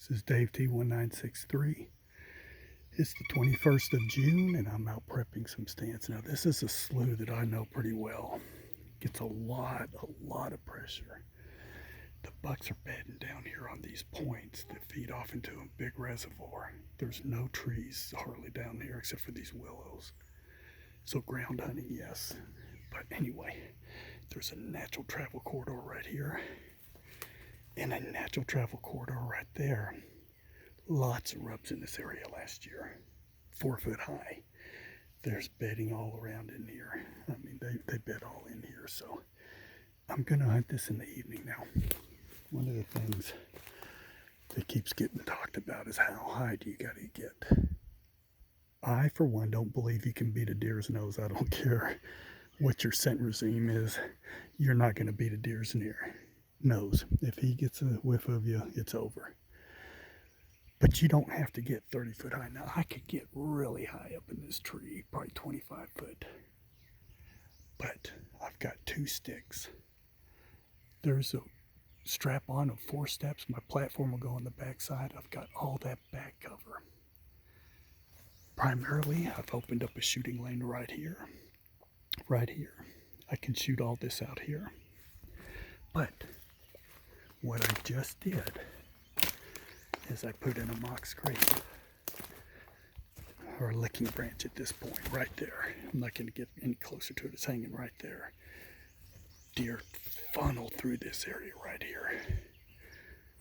This is Dave T1963. It's the 21st of June and I'm out prepping some stands. Now this is a slough that I know pretty well. Gets a lot of pressure. The bucks are bedding down here on these points that feed off into a big reservoir. There's no trees hardly down here except for these willows. So ground hunting, yes. But anyway, there's a natural travel corridor right here and a natural travel corridor right there. Lots of rubs in this area last year, 4 foot high. There's bedding all around in here. I mean, they bed all in here. So I'm gonna hunt this in the evening now. One of the things that keeps getting talked about is how high do you gotta get. I, for one, don't believe you can beat a deer's nose. I don't care what your scent regime is. You're not gonna beat a deer's nose. If he gets a whiff of you, it's over. But you don't have to get 30 foot high. Now, I could get really high up in this tree, probably 25 foot. But I've got 2 sticks. There's a strap on of 4 steps. My platform will go on the back side. I've got all that back cover. Primarily, I've opened up a shooting lane right here. Right here. I can shoot all this out here. But what I just did is I put in a mock scrape, or a licking branch at this point, right there. I'm not going to get any closer to it. It's hanging right there. Deer funnel through this area right here.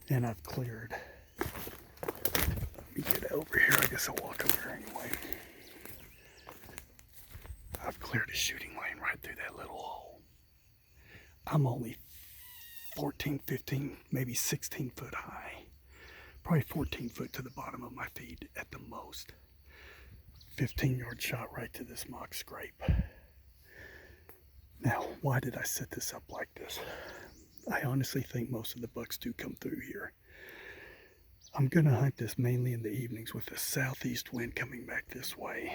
And I've cleared. Let me get over here. I guess I'll walk over here anyway. I've cleared a shooting lane right through that little hole. I'm only 14, 15, maybe 16 foot high. Probably 14 foot to the bottom of my feet at the most. 15-yard shot right to this mock scrape. Now, why did I set this up like this? I honestly think most of the bucks do come through here. I'm going to hunt this mainly in the evenings with a southeast wind coming back this way.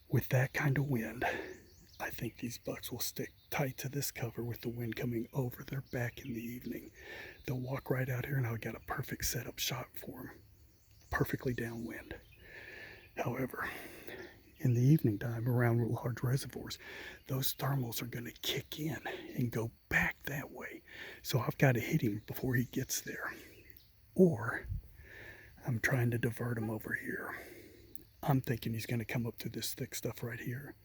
With that kind of wind, I think these bucks will stick tight to this cover with the wind coming over their back in the evening. They'll walk right out here and I've got a perfect setup shot for them. Perfectly downwind. However, in the evening time around large reservoirs, those thermals are going to kick in and go back that way. So I've got to hit him before he gets there. Or I'm trying to divert him over here. I'm thinking he's going to come up through this thick stuff right here.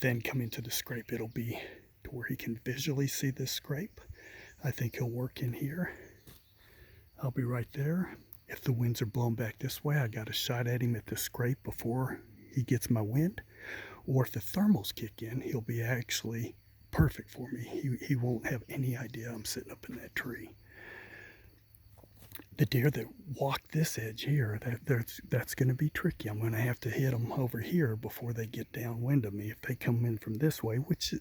Then come into the scrape. It'll be to where he can visually see this scrape. I think he'll work in here. I'll be right there. If the winds are blowing back this way, I got a shot at him at the scrape before he gets my wind. Or if the thermals kick in, he'll be actually perfect for me. He won't have any idea I'm sitting up in that tree. The deer that walk this edge here, that's going to be tricky. I'm going to have to hit them over here before they get downwind of me. If they come in from this way, which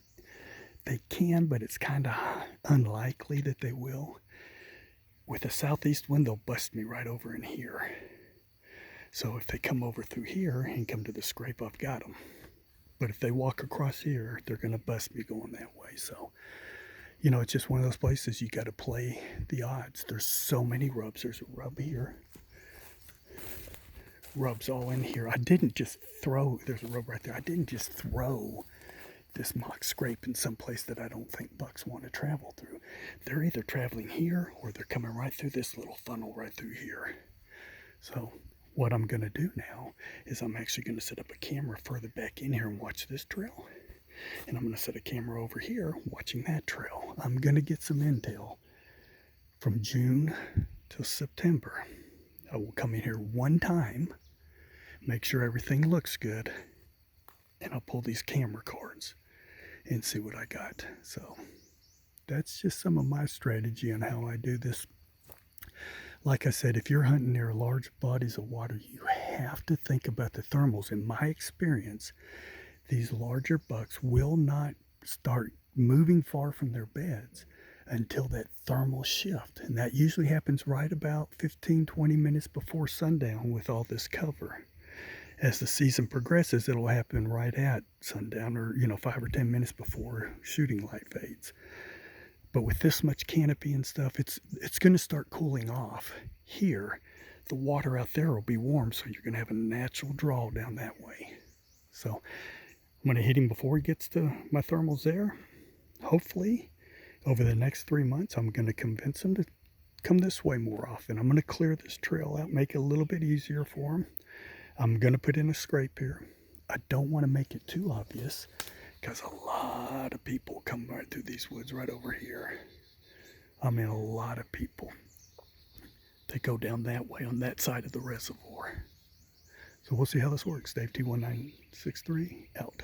they can, but it's kind of unlikely that they will. With a southeast wind, they'll bust me right over in here. So if they come over through here and come to the scrape, I've got them. But if they walk across here, they're going to bust me going that way. So, you know, it's just one of those places you got to play the odds. There's so many rubs. There's a rub here. Rubs all in here. I didn't just throw, there's a rub right there. I didn't just throw this mock scrape in some place that I don't think bucks want to travel through. They're either traveling here or they're coming right through this little funnel right through here. So what I'm going to do now is I'm actually going to set up a camera further back in here and watch this trail. And I'm going to set a camera over here watching that trail. I'm going to get some intel from June till September. I will come in here one time, make sure everything looks good, and I'll pull these camera cards and see what I got. So that's just some of my strategy on how I do this. Like I said, if you're hunting near large bodies of water, you have to think about the thermals. In my experience, these larger bucks will not start moving far from their beds until that thermal shift. And that usually happens right about 15-20 minutes before sundown with all this cover. As the season progresses, it'll happen right at sundown, or 5 or 10 minutes before shooting light fades. But with this much canopy and stuff, it's going to start cooling off here. The water out there will be warm, so you're going to have a natural draw down that way. So I'm going to hit him before he gets to my thermals there. Hopefully, over the next 3 months, I'm going to convince him to come this way more often. I'm going to clear this trail out, make it a little bit easier for him. I'm going to put in a scrape here. I don't want to make it too obvious because a lot of people come right through these woods right over here. I mean, a lot of people. They go down that way on that side of the reservoir. So we'll see how this works. Dave T1963 out.